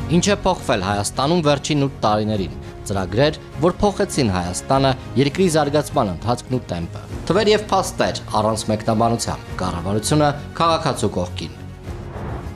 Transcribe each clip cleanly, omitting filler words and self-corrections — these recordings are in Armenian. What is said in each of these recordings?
Ինչ է փոխվել Հայաստանում վերջին 8 տարիներին։ Ծրագրեր, որ փոխեցին Հայաստանը, երկրի զարգացման ընթացքն ու տեմպը։ Թվեր եւ փաստեր առանց մեկնաբանության։ Կառավարությունը քաղաքացու կողքին։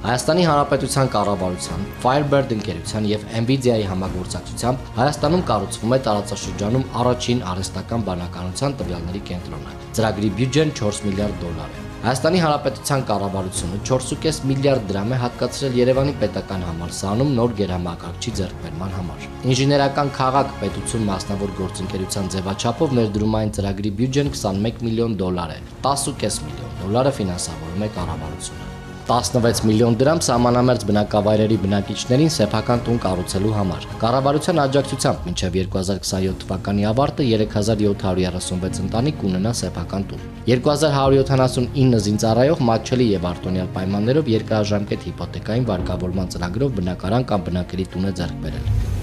Հայաստանի Հանրապետության կառավարության, Firebird ընկերության եւ Nvidia-ի համագործակցությամբ Հայաստանում կառուցվում է տարածաշրջանում առաջին արհեստական բանականության տվյալների կենտրոնը։ Ծրագրի բյուջեն 4 միլիարդ դոլար է։ Հայաստանի Հանրապետության կառավարությունը 4.5 միլիարդ դրամ է հատկացրել Երևանի պետական համալսարանում նոր գերհամակարգչի ձեռքբերման համար։ Ինժեներական քաղաք պետություն մասնավոր գործընկերության ձևաչափով ներդրումային ծրագրի բյուջեն 21 միլիոն դոլար է, 10.5 միլիոն դոլարը ֆինանսավորում է կառավարությունը։ 16 միլիոն դրամ սահմանամերձ բնակավայրերի բնակիչներին սեփական տուն կառուցելու համար։ Կառավարության աջակցությամբ մինչև 2027 թվականի ավարտը 3736 ընտանիք կունենա սեփական տուն։ 2179 զինծառայող մատչելի եւ արտոնյալ պայմաններով երկարաժամկետ հիպոթեկային վարկավորման ծրագրով բնակարան կամ բնակելի տուն է ձեռք բերել։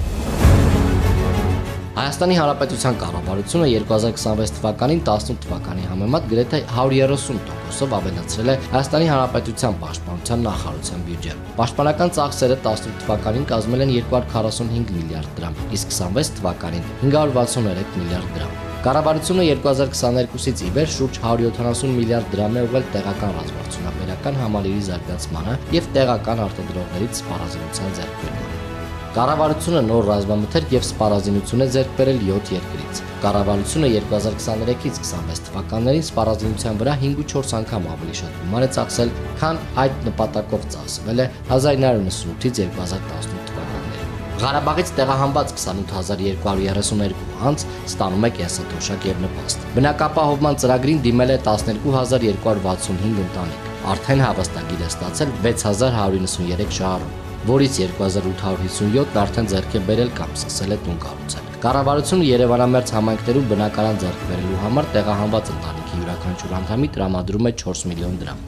Հայաստանի Հանրապետության կառավարությունը 2026 թվականին 18 թվականի համեմատ գրեթե 130%-ով ավելացրել է Հայաստանի Հանրապետության պաշտպանության նախարարության բյուջեն։ Պաշտպանական ծախսերը 18 թվականին կազմել են 245 միլիարդ դրամ, իսկ 26 թվականին 563 միլիարդ դրամ։ Կառավարությունը 2022-ից ի վեր շուրջ 170 միլիարդ դրամ է ուղղել տեղական ռազմավարությունաբերական համալիրի զարգացմանը եւ տեղական արտադրողներից սպառազինության ձեռքբերմանը։ Կառավարությունը նոր ռազմամթերք եւ սպառազինություն է ձեռք բերել 7 երկրից։ Կառավարությունը 2023-ից 26 թվականներին սպառազինության վրա 5.4 անգամ ավելի շատ գումար է ծախսել, քան այդ նպատակով ծախսվել է 1998-ից 2018 թվականներին։ Ղարաբաղից տեղահանված 28232 անձ ստանում է կենսաթոշակ եւ նպաստ։ Բնակապահովման ծրագրին դիմել է 12265 ընտանիք։ Արդեն հավաստագիր է ստացել 6193 շահառու, որից 2857-ն արդեն ձեռք է բերել կամ սկսել է տուն կառուցել։ Կառավարությունը Երևանամերձ համայնքներում բնակարան ձեռք բերելու համար տեղահանված ընտանիքի յուրաքանչյուր անդամի տրամադրում է 4 միլիոն դրամ։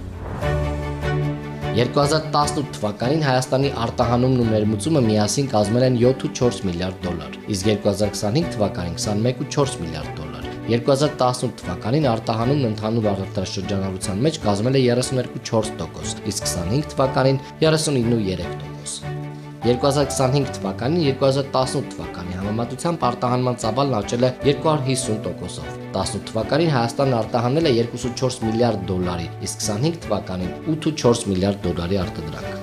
2018 թվականին Հայաստանի արտահանումն ու ներմուծումը միասին կազմել են 7.4 միլիարդ դոլար, իսկ 2025 թվականին 21.4 միլիարդ դոլար։ 2018 թվականին արտահանումն ընդհանուր արտադրաշրջանառության մեջ կազմել է 32.4%, իսկ 25 թվականին 39.3%։ 2025 թվականին 2018 թվականի համեմատությամբ արտահանման ծավալն աճել է 250%-ով։ 18 թվականին Հայաստանն արտահանել է 2.4 միլիարդ դոլարի, իսկ 25 թվականին 8.4 միլիարդ դոլարի արտադրանք։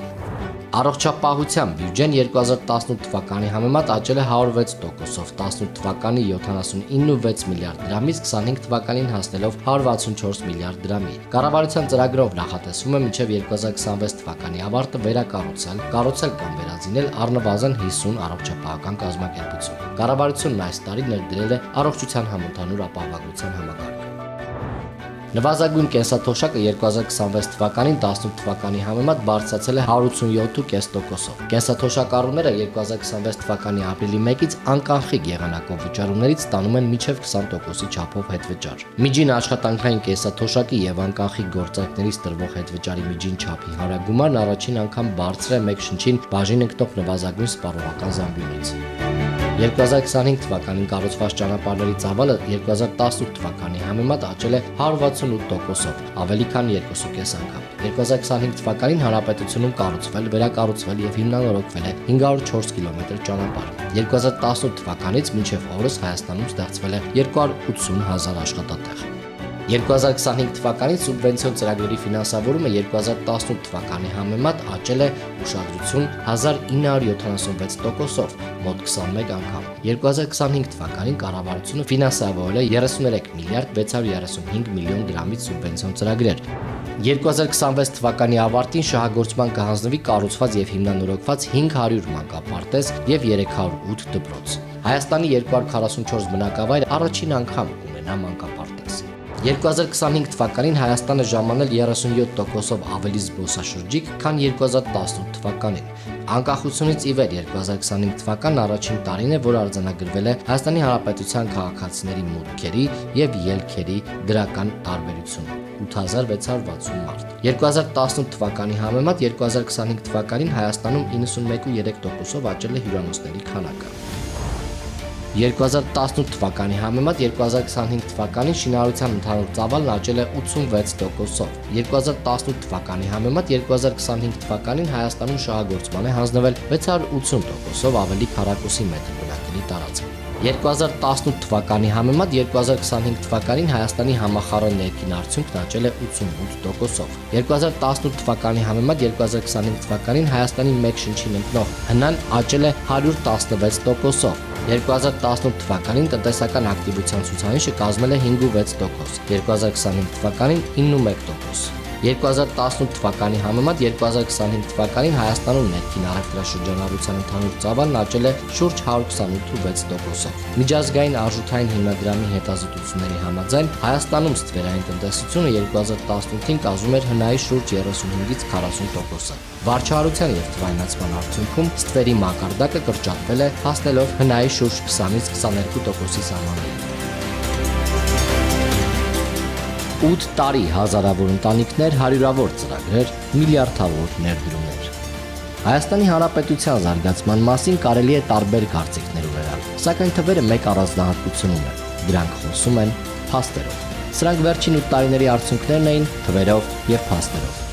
Առողջապահության բյուջեն 2018 թվականի համեմատ աճել է 106%-ով, 18 թվականի 79.6 միլիարդ դրամից 25 թվականին հասնելով 164 միլիարդ դրամի։ Կառավարության ծրագրով նախատեսվում է մինչև 2026 թվականի ավարտը կառուցել կամ վերազինել առնվազն 50 առողջապահական կազմակերպություն։ Կառավարությունն այս տարի ներդրել է առողջության համընդհանուր ապահովագրության համակարգ։ Նվազագույն կենսաթոշակը 2026 թվականին 18 թվականի համեմատ բարձրացել է 187.5%-ով։ Կենսաթոշակառուները 2026 թվականի ապրիլի 1-ից անկանխիկ եղանակով վճարումներից ստանում են մինչև 20%-ի չափով հետվճար։ Միջին աշխատանքային կենսաթոշակի եւ անկանխիկ գործարքներից տրվող հետվճարի միջին չափի հարագումարն առաջին անգամ բարձր է մեկ շնչին բաժին ընկնող նվազագույն սպառողական զամբյուղից։ 2025 թվականին կառուցված ճանապարհների ծավալը 2018 թվականի համեմատ աճել է 168%-ով, ավելի քան 2.5 անգամ։ 2025 թվականին հանրապետությունում կառուցվել, վերակառուցվել եւ հիմնանորոգվել է 504 կիլոմետր ճանապարհ։ 2018 թվականից մինչև օրս Հայաստանում ստեղծվել է 280,000 աշխատատեղ։ 2025 թվականին սուբվենցիոն ծրագրերի ֆինանսավորումը 2018 թվականի համեմատ աճել է ուշադրություն 1976%-ով, մոտ 21 անգամ։ 2025 թվականին կառավարությունը ֆինանսավորել է 33 միլիարդ 635 միլիոն դրամից սուբվենցիոն ծրագրեր։ 2026 թվականի ավարտին շահագործման կհանձնվի կառուցված եւ հիմնանորոգված 500 մանկապարտեզ եւ 308 դպրոց։ Հայաստանի 244 բնակավայր առաջին անգամ կունենա մանկապարտեզ։ 2025 թվականին Հայաստանը ժամանել 37%-ով ավելի զբոսաշրջիկ, քան 2018 թվականին։ Անկախությունից ի վեր 2025 թվականն առաջին տարին է, որ արձանագրվել է Հայաստանի Հանրապետության քաղաքացիների մուտքերի եւ ելքերի դրական տարբերությունը՝ 8660 մարդ։ 2018 թվականի համեմատ 2025 թվականին Հայաստանում 91.3%-ով աճել է հյուրանոցների քանակը։ 2018 թվականի համեմատ 2025 թվականին շինարարության ընդհանուր ծավալն աճել է 86%-ով։ 2018 թվականի համեմատ 2025 թվականին Հայաստանում շահագործման է հանձնվել 680%-ով ավելի քառակուսի մետր բնակելի տարածք։ 2018 թվականի համեմատ 2025 թվականին Հայաստանի համախառն ներքին արդյունքն աճել է 88%-ով։ 2018 թվականի համեմատ 2025 թվականին Հայաստանի մեկ շնչին ընկնող հնան աճել է 116%-ով։ 2018 թվականին տնտեսական ակտիվության ցուցանիշը կազմել է 5.6%, 2025 թվականին 9.1%։ 2018 թվականի համեմատ 2025 թվականին Հայաստանում ներքին առևտրաշրջանառության ընդհանուր ծավալն աճել է շուրջ 128.6%-ով։ Միջազգային արժութային հիմնադրամի հետազոտությունների համաձայն Հայաստանում ստվերային տնտեսությունը 2018-ին կազմում էր հնայի շուրջ 35-ից 40%-ը։ Վարչահարության եւ թվայնացման արդյունքում ստվերի մակարդակը կրճատվել է, հասնելով հնայի շուրջ 20-ից 22%-ի սահմաններին։ 8 տարի հազարավոր ընտանիքներ, հարյուրավոր ծրագրեր, միլիարդավոր ներդրումներ։ Հայաստանի Հանրապետության զարգացման մասին կարելի է տարբեր կարծիքներ ունենալ, սակայն թվերը մեկ առանձնահատկություն ունեն՝ դրանք խոսում են փաստերով։ Սրանք վերջին 8 տարիների արդյունքներն էին թվերով եւ փաստերով։